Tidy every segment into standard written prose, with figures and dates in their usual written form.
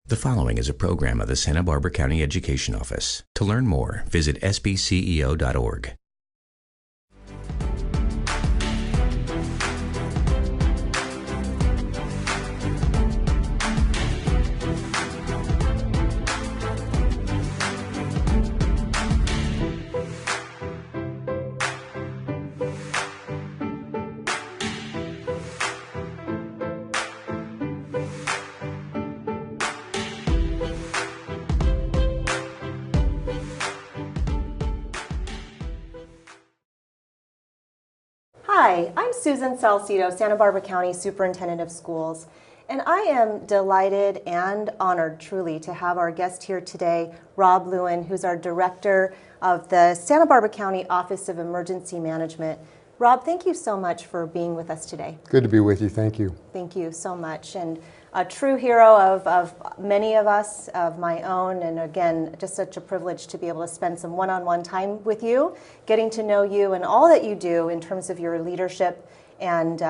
The following is a program of the Santa Barbara County Education Office. To learn more, visit sbceo.org. Hi, I'm Susan Salcido, Santa Barbara County Superintendent of Schools, and I am delighted and honored truly to have our guest here today, Rob Lewin, who's our Director of the Santa Barbara County Office of Emergency Management. Rob, thank you so much for being with us today. Good to be with you. Thank you. Thank you so much. And a true hero of many of us, of my own, and again, just such a privilege to be able to spend some one-on-one time with you, getting to know you and all that you do in terms of your leadership and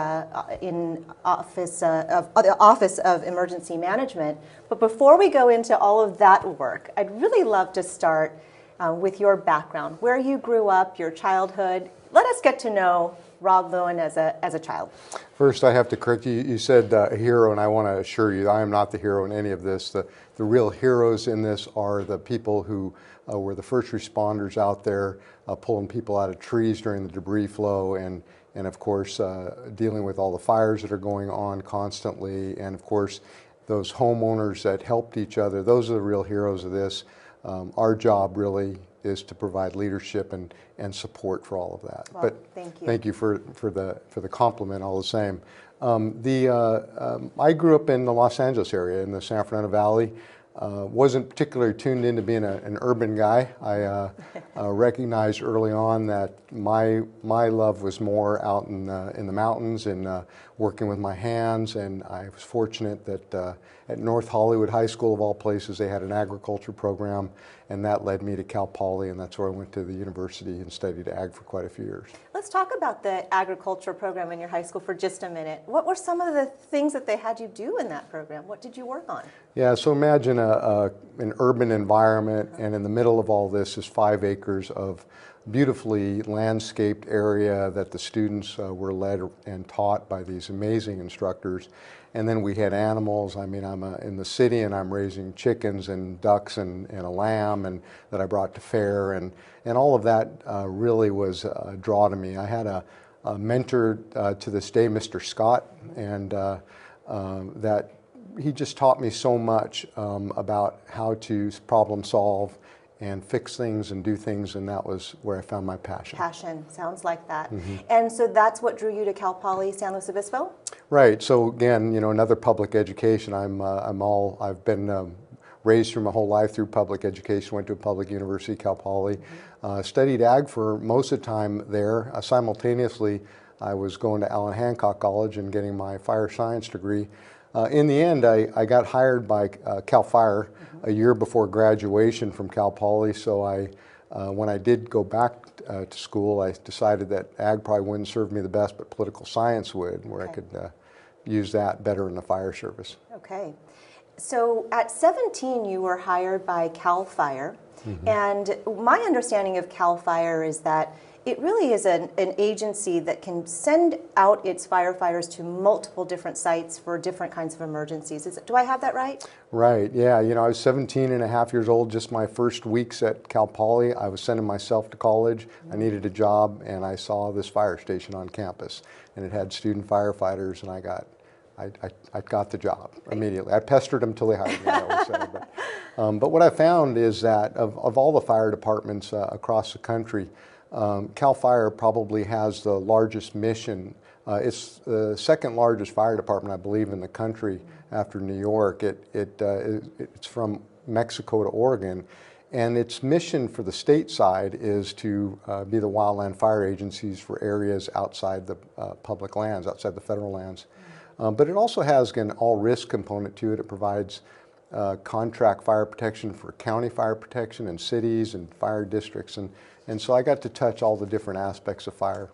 in the Office of Emergency Management. But before we go into all of that work, I'd really love to start with your background, where you grew up, your childhood. Let us get to know Rob Lewin as a child. First, I have to correct you. You said a hero, and I want to assure you I am not the hero in any of this. The real heroes in this are the people who were the first responders out there pulling people out of trees during the debris flow, and of course dealing with all the fires that are going on constantly, and of course those homeowners that helped each other. Those are the real heroes of this. Our job really is to provide leadership and support for all of that. Well, but thank you for the compliment all the same. I grew up in the Los Angeles area in the San Fernando Valley. Wasn't particularly tuned into being an urban guy. I recognized early on that my love was more out in the mountains and working with my hands, and I was fortunate that at North Hollywood High School, of all places, they had an agriculture program, and that led me to Cal Poly, and that's where I went to the university and studied ag for quite a few years. Let's talk about the agriculture program in your high school for just a minute. What were some of the things that they had you do in that program? What did you work on? Yeah, so imagine an urban environment, and in the middle of all this is 5 acres of beautifully landscaped area that the students were led and taught by these amazing instructors. And then we had animals. I mean, I'm in the city, and I'm raising chickens and ducks and a lamb, and that I brought to fair, and all of that really was a draw to me. I had a mentor to this day, Mr. Scott, and that he just taught me so much about how to problem solve and fix things and do things, and that was where I found my passion. Passion, sounds like that. Mm-hmm. And so that's what drew you to Cal Poly San Luis Obispo? Right. So again, another public education. I've been raised through my whole life through public education. Went to a public university, Cal Poly. Mm-hmm. Studied ag for most of the time there. Simultaneously, I was going to Allen Hancock College and getting my fire science degree. In the end, I got hired by Cal Fire a year before graduation from Cal Poly, so when I did go back to school, I decided that ag probably wouldn't serve me the best, but political science would, where I could use that better in the fire service. Okay. So at 17, you were hired by Cal Fire, mm-hmm. and my understanding of Cal Fire is that it really is an agency that can send out its firefighters to multiple different sites for different kinds of emergencies. Do I have that right? Right, yeah. I was 17 and a half years old, just my first weeks at Cal Poly. I was sending myself to college. Mm-hmm. I needed a job, and I saw this fire station on campus, and it had student firefighters, and I got the job immediately. I pestered them till they hired me, I would say. But what I found is that of all the fire departments across the country, Cal Fire probably has the largest mission. It's the second largest fire department, I believe, in the country after New York. It's from Mexico to Oregon, and its mission for the state side is to be the wildland fire agencies for areas outside the public lands, outside the federal lands. But it also has an all-risk component to it. It provides contract fire protection for county fire protection in cities and fire districts, and so I got to touch all the different aspects of fire.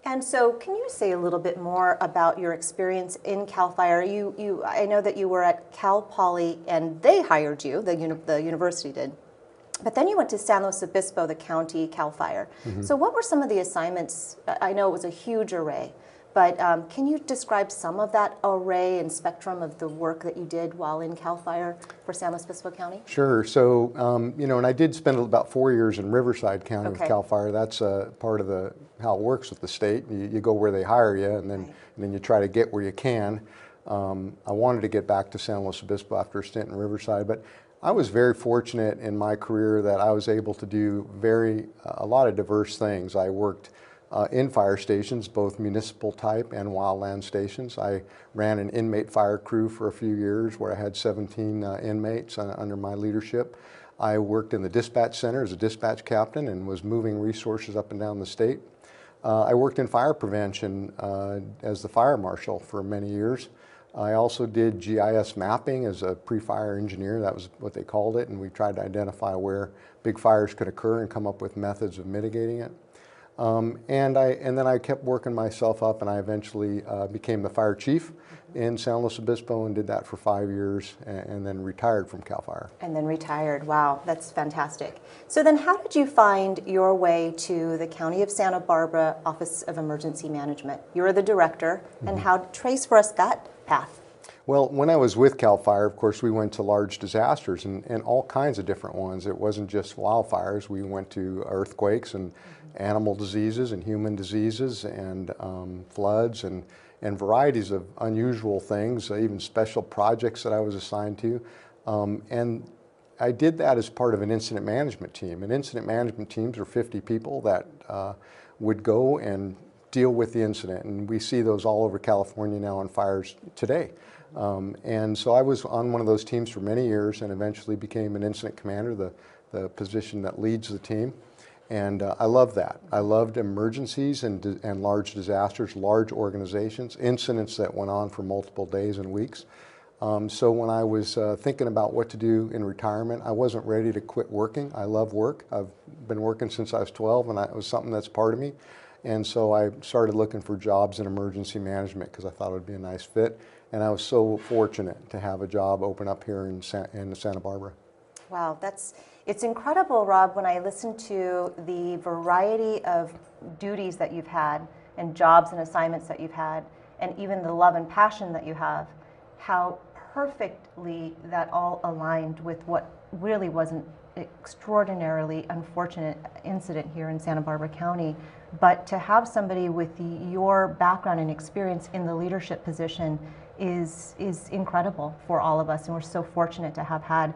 And so, can you say a little bit more about your experience in Cal Fire? I know that you were at Cal Poly, and they hired you. The university did, but then you went to San Luis Obispo, the county Cal Fire. So, what were some of the assignments? I know it was a huge array, but can you describe some of that array and spectrum of the work that you did while in Cal Fire for San Luis Obispo County? Sure. So, and I did spend about 4 years in Riverside County with Cal Fire. That's part of how it works with the state. You go where they hire you, and then you try to get where you can. I wanted to get back to San Luis Obispo after a stint in Riverside, but I was very fortunate in my career that I was able to do a lot of diverse things. I worked in fire stations, both municipal type and wildland stations. I ran an inmate fire crew for a few years where I had 17 inmates under my leadership. I worked in the dispatch center as a dispatch captain and was moving resources up and down the state. I worked in fire prevention as the fire marshal for many years. I also did GIS mapping as a pre-fire engineer. That was what they called it, and we tried to identify where big fires could occur and come up with methods of mitigating it. And then I kept working myself up, and I eventually became the fire chief in San Luis Obispo and did that for 5 years, and then retired from Cal Fire. And then retired. Wow, that's fantastic. So then how did you find your way to the County of Santa Barbara Office of Emergency Management? You're the director, and trace for us that path. Well, when I was with Cal Fire, of course, we went to large disasters and all kinds of different ones. It wasn't just wildfires. We went to earthquakes and animal diseases and human diseases and floods and varieties of unusual things, even special projects that I was assigned to. And I did that as part of an incident management team. And incident management teams are 50 people that would go and deal with the incident. And we see those all over California now on fires today. And so I was on one of those teams for many years and eventually became an incident commander, the position that leads the team. And I loved that. I loved emergencies and large disasters, large organizations, incidents that went on for multiple days and weeks. So when I was thinking about what to do in retirement, I wasn't ready to quit working. I love work. I've been working since I was 12, and it was something that's part of me. And so I started looking for jobs in emergency management because I thought it would be a nice fit. And I was so fortunate to have a job open up here in Santa Barbara. Wow, it's incredible, Rob, when I listen to the variety of duties that you've had and jobs and assignments that you've had, and even the love and passion that you have, how perfectly that all aligned with what really was an extraordinarily unfortunate incident here in Santa Barbara County. But to have somebody with your background and experience in the leadership position is incredible for all of us, and we're so fortunate to have had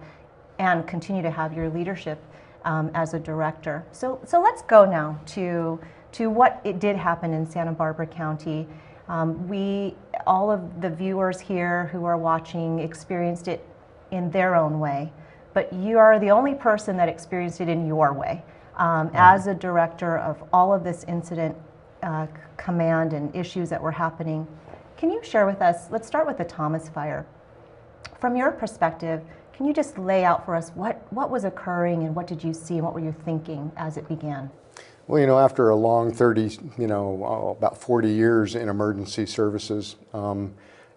and continue to have your leadership as a director. So let's go now to what it did happen in Santa Barbara County. All of the viewers here who are watching experienced it in their own way, but you are the only person that experienced it in your way. As a director of all of this incident command and issues that were happening, can you share with us, let's start with the Thomas Fire. From your perspective, can you just lay out for us what was occurring and what did you see and what were you thinking as it began? Well, after a long about 40 years in emergency services,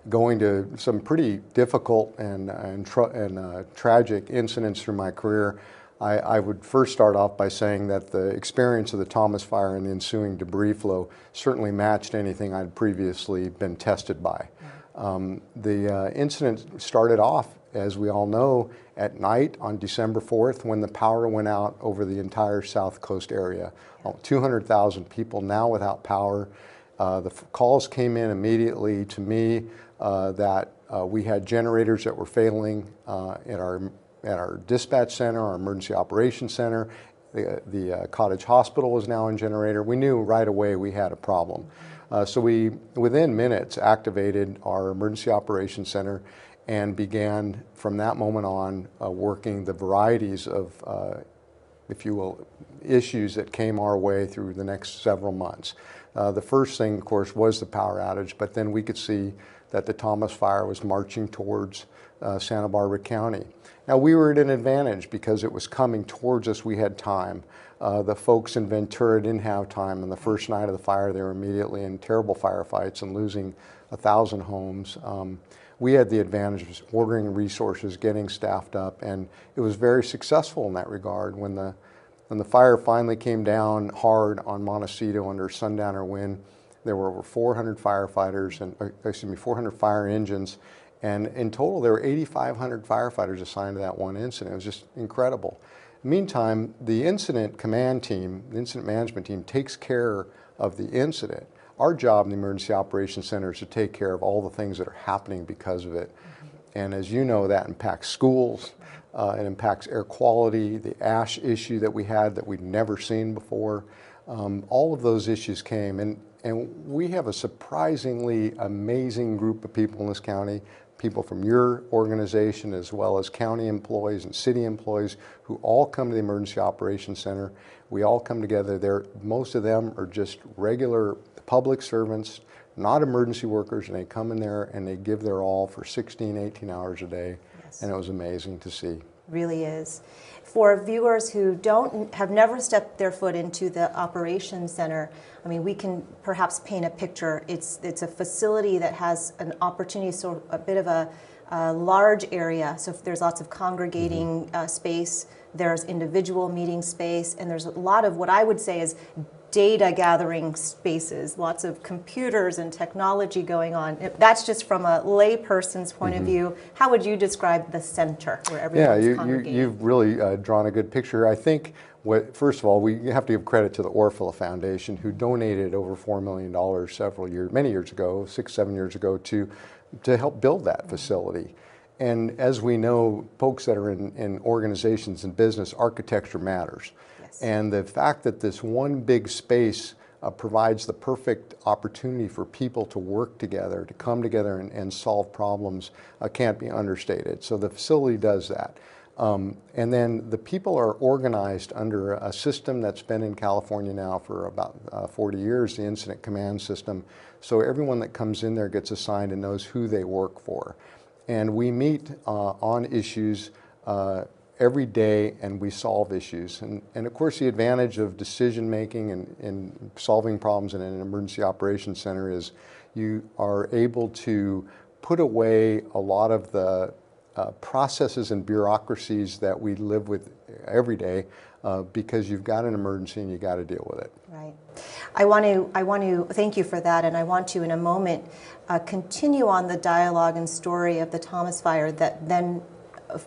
going to some pretty difficult and tragic incidents through my career, I would first start off by saying that the experience of the Thomas Fire and the ensuing debris flow certainly matched anything I'd previously been tested by. The incident started off, as we all know, at night on December 4th when the power went out over the entire South Coast area. 200,000 people now without power. The calls came in immediately to me that we had generators that were failing at our dispatch center, our emergency operations center. The Cottage Hospital was now in generator. We knew right away we had a problem. So we, within minutes, activated our emergency operations center and began from that moment on working the varieties of, if you will, issues that came our way through the next several months. The first thing, of course, was the power outage, but then we could see that the Thomas Fire was marching towards Santa Barbara County. Now, we were at an advantage because it was coming towards us. We had time. The folks in Ventura didn't have time. On the first night of the fire, they were immediately in terrible firefights and losing 1,000 homes. We had the advantage of ordering resources, getting staffed up, and it was very successful in that regard. When the fire finally came down hard on Montecito under Sundowner Wind, there were over 400 firefighters and 400 fire engines, and in total there were 8,500 firefighters assigned to that one incident. It was just incredible. Meantime, the incident command team, the incident management team, takes care of the incident. Our job in the Emergency Operations Center is to take care of all the things that are happening because of it. And as you know, that impacts schools, it impacts air quality, the ash issue that we had that we'd never seen before. All of those issues came, and we have a surprisingly amazing group of people in this county, people from your organization as well as county employees and city employees who all come to the Emergency Operations Center. We all come together there. Most of them are just regular public servants, not emergency workers, and they come in there and they give their all for 16, 18 hours a day. Yes. And it was amazing to see. Really is. For viewers who have never stepped their foot into the operations center, I mean, we can perhaps paint a picture. It's a facility that has an opportunity, so a bit of a large area. So if there's lots of congregating space, there's individual meeting space, and there's a lot of what I would say is data gathering spaces, lots of computers and technology going on. That's just from a layperson's point of view. How would you describe the center where everyone's congregating? You've really drawn a good picture. I think, first of all, we have to give credit to the Orfila Foundation, who donated over $4 million many years ago, 6, 7 years ago, to help build that facility. And as we know, folks that are in organizations and business, architecture matters. And the fact that this one big space provides the perfect opportunity for people to work together, to come together and solve problems can't be understated. So the facility does that. And then the people are organized under a system that's been in California now for about 40 years, the incident command system. So everyone that comes in there gets assigned and knows who they work for. And we meet on issues every day, and we solve issues. And of course, the advantage of decision making and solving problems in an emergency operations center is you are able to put away a lot of the processes and bureaucracies that we live with every day because you've got an emergency and you got to deal with it. Right. I want to thank you for that, and I want to in a moment continue on the dialogue and story of the Thomas Fire that then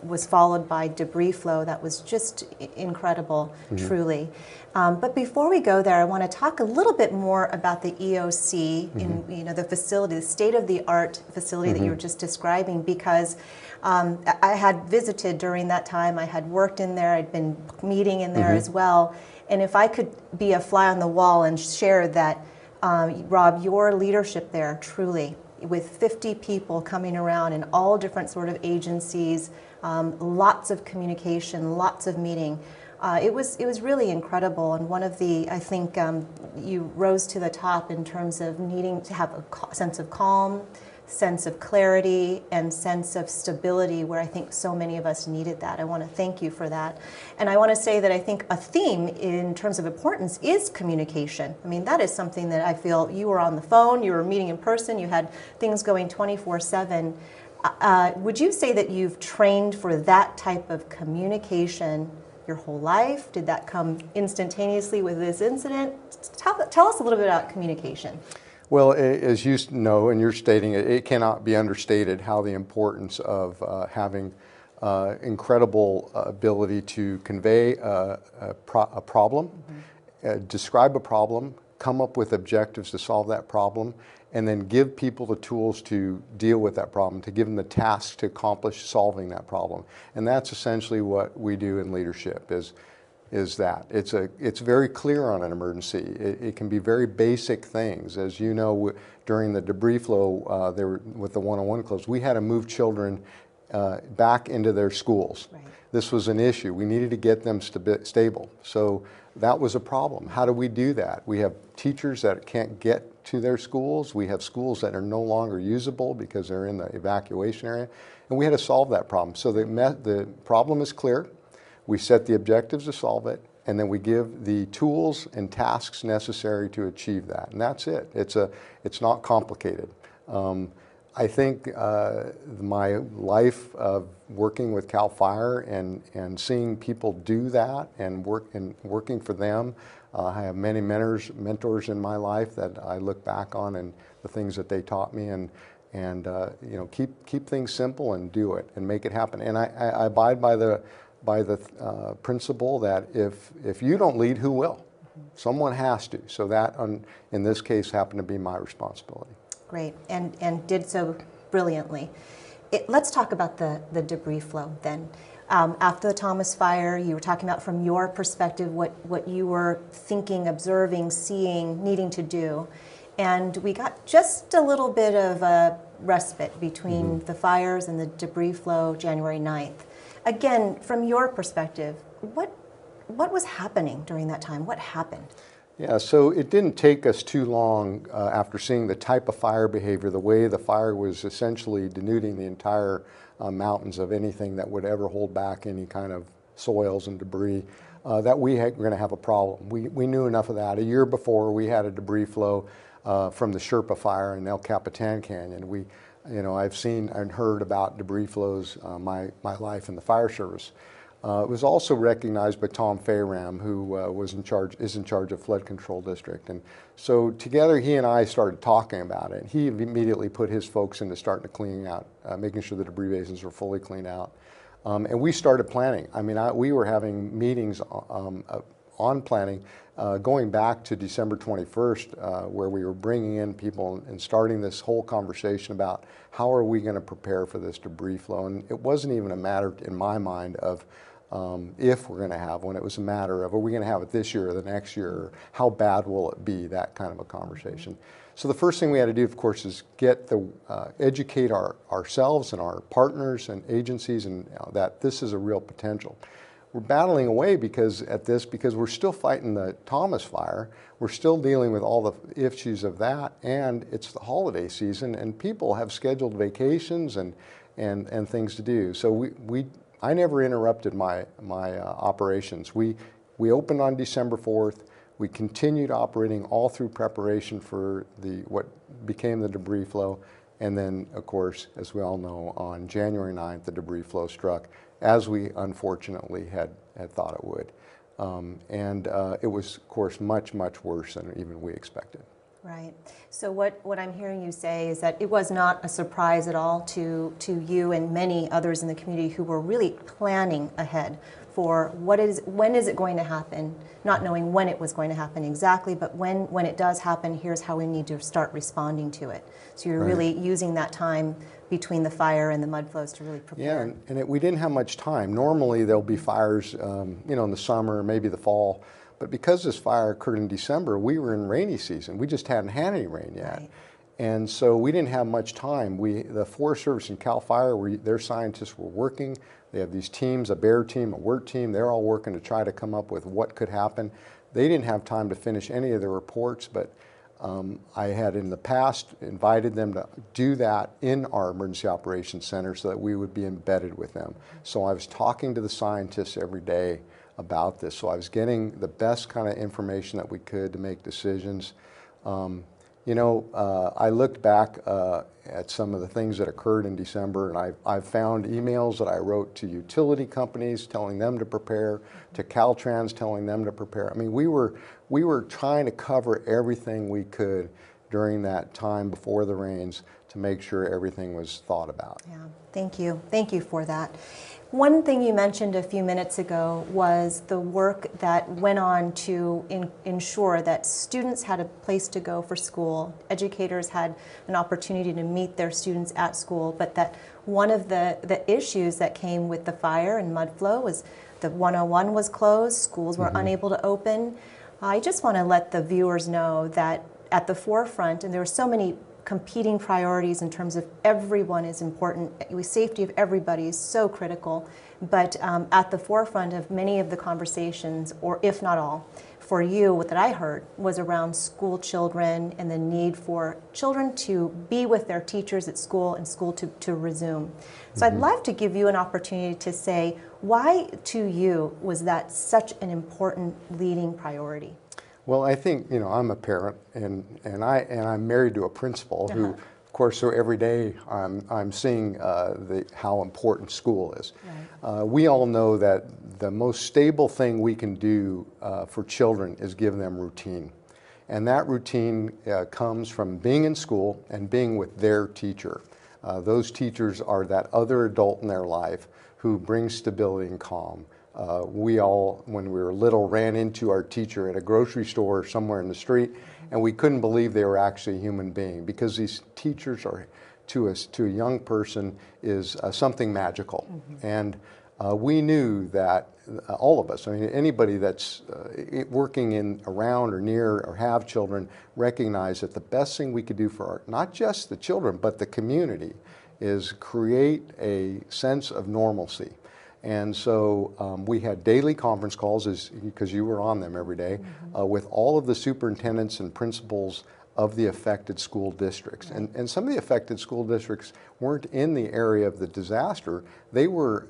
was followed by debris flow that was just incredible, truly. But before we go there, I want to talk a little bit more about the EOC in the facility, the state-of-the-art facility that you were just describing, because I had visited during that time. I had worked in there. I'd been meeting in there as well. And if I could be a fly on the wall and share that, Rob, your leadership there, truly, with 50 people coming around in all different sort of agencies, lots of communication, lots of meeting. It was really incredible, and one of the, I think you rose to the top in terms of needing to have a sense of calm, sense of clarity, and sense of stability, where I think so many of us needed that. I want to thank you for that. And I want to say that I think a theme in terms of importance is communication. I mean, that is something that I feel you were on the phone, you were meeting in person, you had things going 24/7. Would you say that you've trained for that type of communication your whole life? Did that come instantaneously with this incident? Tell us a little bit about communication. Well, as you know, and you're stating, it cannot be understated how the importance of having incredible ability to convey a problem, describe a problem, come up with objectives to solve that problem, and then give people the tools to deal with that problem, to give them the tasks to accomplish solving that problem. And that's essentially what we do in leadership, is that. It's very clear on an emergency. It can be very basic things. As you know, during the debris flow with the 101 close, we had to move children back into their schools. Right. This was an issue. We needed to get them stable. So that was a problem. How do we do that? We have teachers that can't get to their schools. We have schools that are no longer usable because they're in the evacuation area. And we had to solve that problem. So the problem is clear. We set the objectives to solve it, and then we give the tools and tasks necessary to achieve that. And that's it. It's not complicated. I think my life of working with CAL FIRE and seeing people do that and working for them, I have many mentors in my life that I look back on and the things that they taught me, and you know, keep things simple and do it and make it happen. And I abide by the principle that if you don't lead, who will? Someone has to. So that in this case happened to be my responsibility. Great, and did so brilliantly. Let's talk about the debris flow then. After the Thomas fire, you were talking about from your perspective what you were thinking, observing, seeing, needing to do. And we got just a little bit of a respite between the fires and the debris flow January 9th. Again, from your perspective, what was happening during that time? What happened? Yeah, so it didn't take us too long after seeing the type of fire behavior, the way the fire was essentially denuding the entire mountains of anything that would ever hold back any kind of soils and debris, that we were going to have a problem. We knew enough of that. A year before, we had a debris flow from the Sherpa fire in El Capitan Canyon. I've seen and heard about debris flows my life in the fire service. It was also recognized by Tom Fayram, who is in charge of Flood Control District. And so together he and I started talking about it. He immediately put his folks into starting to clean out, making sure the debris basins were fully cleaned out. And we started planning. I mean, we were having meetings on planning going back to December 21st, where we were bringing in people and starting this whole conversation about how are we going to prepare for this debris flow. And it wasn't even a matter in my mind of if we're going to have one. It was a matter of, are we going to have it this year or the next year? Or how bad will it be? That kind of a conversation. So the first thing we had to do, of course, is educate ourselves and our partners and agencies and that this is a real potential. We're battling away because we're still fighting the Thomas fire. We're still dealing with all the issues of that, and it's the holiday season, and people have scheduled vacations and things to do. So I never interrupted my operations. We opened on December 4th. We continued operating all through preparation for what became the debris flow. And then, of course, as we all know, on January 9th, the debris flow struck, as we unfortunately had thought it would. It was, of course, much, much worse than even we expected. Right. So what I'm hearing you say is that it was not a surprise at all to you and many others in the community who were really planning ahead for when is it going to happen, not knowing when it was going to happen exactly, but when it does happen, here's how we need to start responding to it. So you're really using that time between the fire and the mud flows to really prepare. Yeah, and we didn't have much time. Normally there'll be fires, in the summer, maybe the fall. But because this fire occurred in December, we were in rainy season. We just hadn't had any rain yet. Right. And so we didn't have much time. The Forest Service and CAL FIRE, their scientists were working. They have these teams, a BEAR team, a WIRT team. They're all working to try to come up with what could happen. They didn't have time to finish any of the reports, but I had in the past invited them to do that in our Emergency Operations Center so that we would be embedded with them. So I was talking to the scientists every day about this. So I was getting the best kind of information that we could to make decisions. I looked back at some of the things that occurred in December, and I've found emails that I wrote to utility companies telling them to prepare, to Caltrans telling them to prepare. I mean, we were trying to cover everything we could during that time before the rains to make sure everything was thought about. Yeah, thank you. Thank you for that. One thing you mentioned a few minutes ago was the work that went on to ensure that students had a place to go for school, educators had an opportunity to meet their students at school, but that one of the issues that came with the fire and mud flow was the 101 was closed, schools were unable to open. I just want to let the viewers know that at the forefront, and there were so many competing priorities in terms of everyone is important. Safety of everybody is so critical, but at the forefront of many of the conversations, or if not all, for you, what that I heard was around school children and the need for children to be with their teachers at school and school to resume. So I'd love to give you an opportunity to say, why to you was that such an important leading priority? Well, I think, you know, I'm a parent, and I'm married to a principal who, of course, so every day I'm seeing how important school is. Right. We all know that the most stable thing we can do for children is give them routine. And that routine comes from being in school and being with their teacher. Those teachers are that other adult in their life who brings stability and calm. We all, when we were little, ran into our teacher at a grocery store or somewhere in the street, and we couldn't believe they were actually a human being, because these teachers are, to a young person, is something magical. And we knew that all of us, I mean, anybody that's working in around or near or have children, recognize that the best thing we could do for not just the children but the community is create a sense of normalcy. And so we had daily conference calls, because you were on them every day, with all of the superintendents and principals of the affected school districts. And some of the affected school districts weren't in the area of the disaster. They were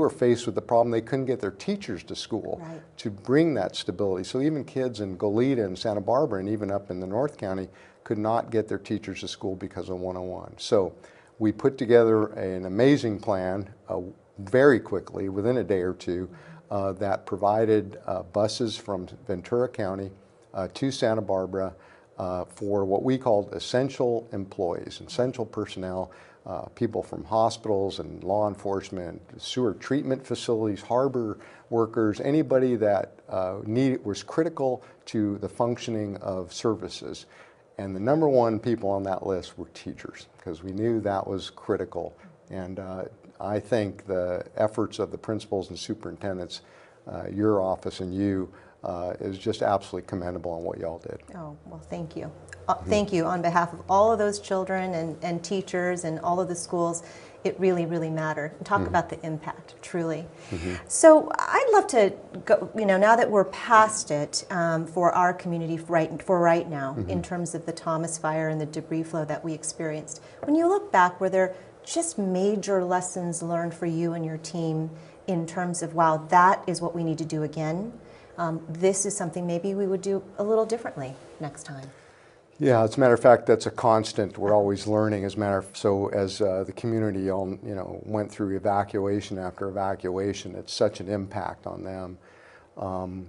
faced with the problem they couldn't get their teachers to school to bring that stability. So even kids in Goleta and Santa Barbara and even up in the North County could not get their teachers to school because of 101. So we put together an amazing plan very quickly, within a day or two, that provided buses from Ventura County to Santa Barbara for what we called essential employees, essential personnel, people from hospitals and law enforcement, sewer treatment facilities, harbor workers, anybody that was critical to the functioning of services. And the number one people on that list were teachers, because we knew that was critical. And I think the efforts of the principals and superintendents, your office and you, is just absolutely commendable on what y'all did. Oh, well, thank you. Thank you on behalf of all of those children and teachers and all of the schools. It really, really mattered. And talk about the impact, truly. So I'd love to go, you know, now that we're past it for our community right now, in terms of the Thomas Fire and the debris flow that we experienced. When you look back, were there just major lessons learned for you and your team in terms of, wow, that is what we need to do again? This is something maybe we would do a little differently next time. Yeah, as a matter of fact, that's a constant. We're always learning. As the community all, you know, went through evacuation after evacuation, it's such an impact on them.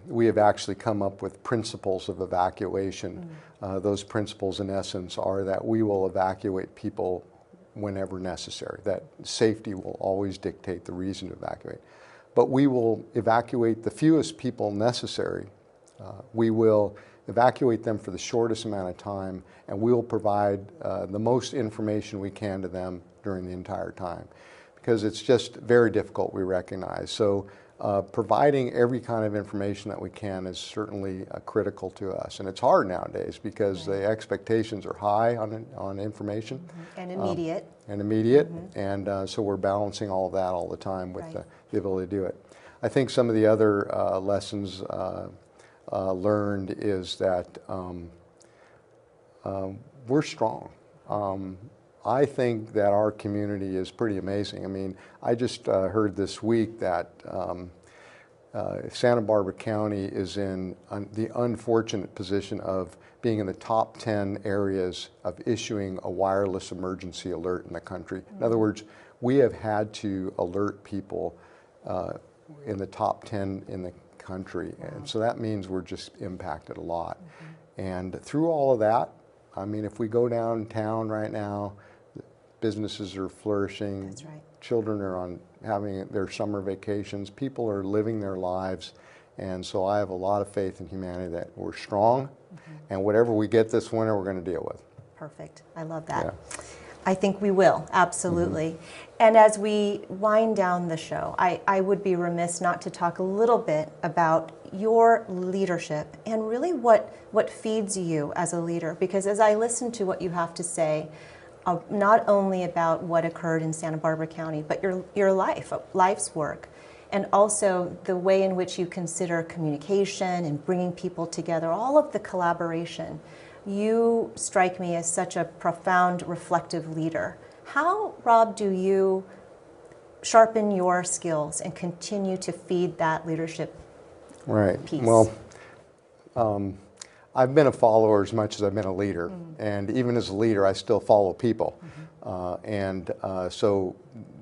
We have actually come up with principles of evacuation. Those principles, in essence, are that we will evacuate people whenever necessary, that safety will always dictate the reason to evacuate. But we will evacuate the fewest people necessary. We will evacuate them for the shortest amount of time, and we will provide the most information we can to them during the entire time, because it's just very difficult, we recognize. So providing every kind of information that we can is certainly critical to us. And it's hard nowadays because the expectations are high on information. And immediate. And so we're balancing all of that all the time with the ability to do it. I think some of the other lessons learned is that we're strong. I think that our community is pretty amazing. I mean, I just heard this week that Santa Barbara County is in the unfortunate position of being in the top 10 areas of issuing a wireless emergency alert in the country. In other words, we have had to alert people in the top 10 in the country. And so that means we're just impacted a lot. And through all of that, I mean, if we go downtown right now, businesses are flourishing. That's right. Children are having their summer vacations. People are living their lives. And so I have a lot of faith in humanity that we're strong. And whatever we get this winter, we're going to deal with. Perfect. I love that. I think we will, absolutely. And as we wind down the show, I would be remiss not to talk a little bit about your leadership and really what feeds you as a leader. Because as I listen to what you have to say, not only about what occurred in Santa Barbara County, but your life's work, and also the way in which you consider communication and bringing people together, all of the collaboration. You strike me as such a profound, reflective leader. How, Rob, do you sharpen your skills and continue to feed that leadership piece? Well, I've been a follower as much as I've been a leader. And even as a leader, I still follow people. So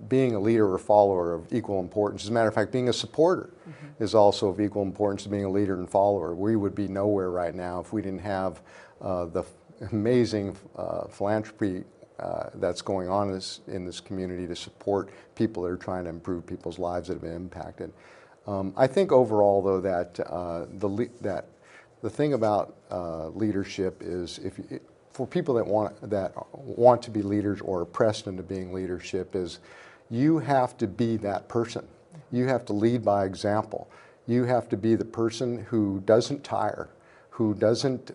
being a leader or follower of equal importance. As a matter of fact, being a supporter is also of equal importance to being a leader and follower. We would be nowhere right now if we didn't have the amazing philanthropy that's going on in this community to support people that are trying to improve people's lives that have been impacted. I think overall, though, that the thing about leadership is for people that want to be leaders or are pressed into being leadership is you have to be that person. You have to lead by example. You have to be the person who doesn't tire, who doesn't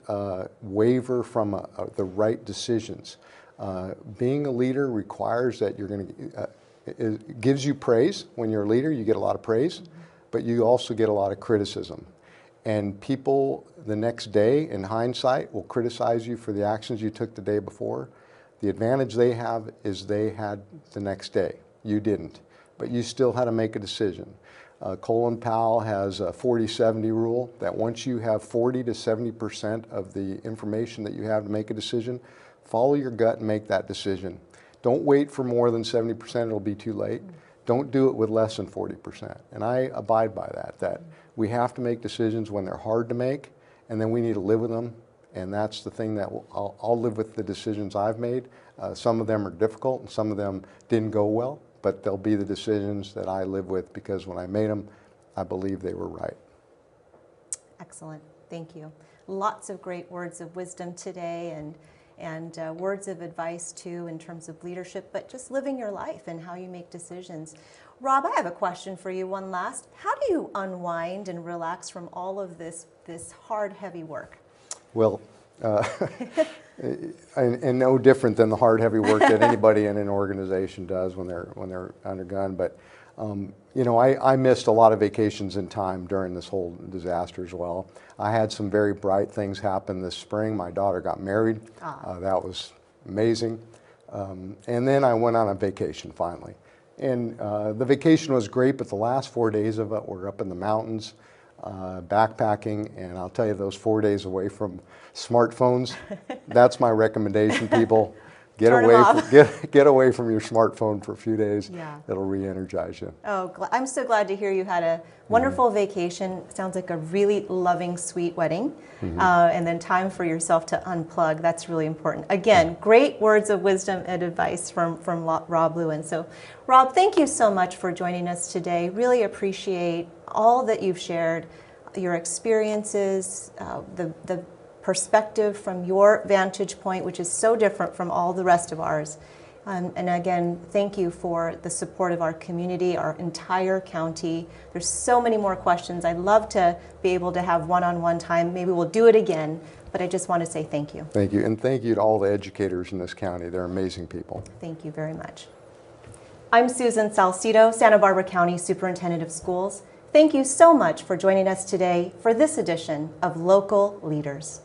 waver from the right decisions. Being a leader requires that you're going to, it gives you praise. When you're a leader, you get a lot of praise, but you also get a lot of criticism. And people the next day, in hindsight, will criticize you for the actions you took the day before. The advantage they have is they had the next day. You didn't, but you still had to make a decision. Colin Powell has a 40-70 rule that once you have 40 to 70% of the information that you have to make a decision, follow your gut and make that decision. Don't wait for more than 70%, it'll be too late. Don't do it with less than 40%. And I abide by that we have to make decisions when they're hard to make, and then we need to live with them. And that's the thing that I'll live with the decisions I've made. Some of them are difficult and some of them didn't go well, but they'll be the decisions that I live with because when I made them, I believe they were right. Excellent, thank you. Lots of great words of wisdom today and words of advice too in terms of leadership, but just living your life and how you make decisions. Rob, I have a question for you, one last. How do you unwind and relax from all of this hard, heavy work? Well, and no different than the hard, heavy work that anybody in an organization does when they're under gun. But you know, I missed a lot of vacations in time during this whole disaster as well. I had some very bright things happen this spring. My daughter got married. That was amazing. And then I went on a vacation finally. And the vacation was great, but the last 4 days of it were up in the mountains, backpacking, and I'll tell you, those 4 days away from smartphones, that's my recommendation, people. Get away from your smartphone for a few days. Yeah. It'll re-energize you. Oh, I'm so glad to hear you had a wonderful vacation. Sounds like a really loving, sweet wedding. And then time for yourself to unplug. That's really important. Again, great words of wisdom and advice from Rob Lewin. So, Rob, thank you so much for joining us today. Really appreciate all that you've shared, your experiences, the perspective from your vantage point, which is so different from all the rest of ours. And again, thank you for the support of our community, our entire county. There's so many more questions. I'd love to be able to have one-on-one time. Maybe we'll do it again, but I just want to say thank you. Thank you, and thank you to all the educators in this county. They're amazing people. Thank you very much. I'm Susan Salcido, Santa Barbara County Superintendent of Schools. Thank you so much for joining us today for this edition of Local Leaders.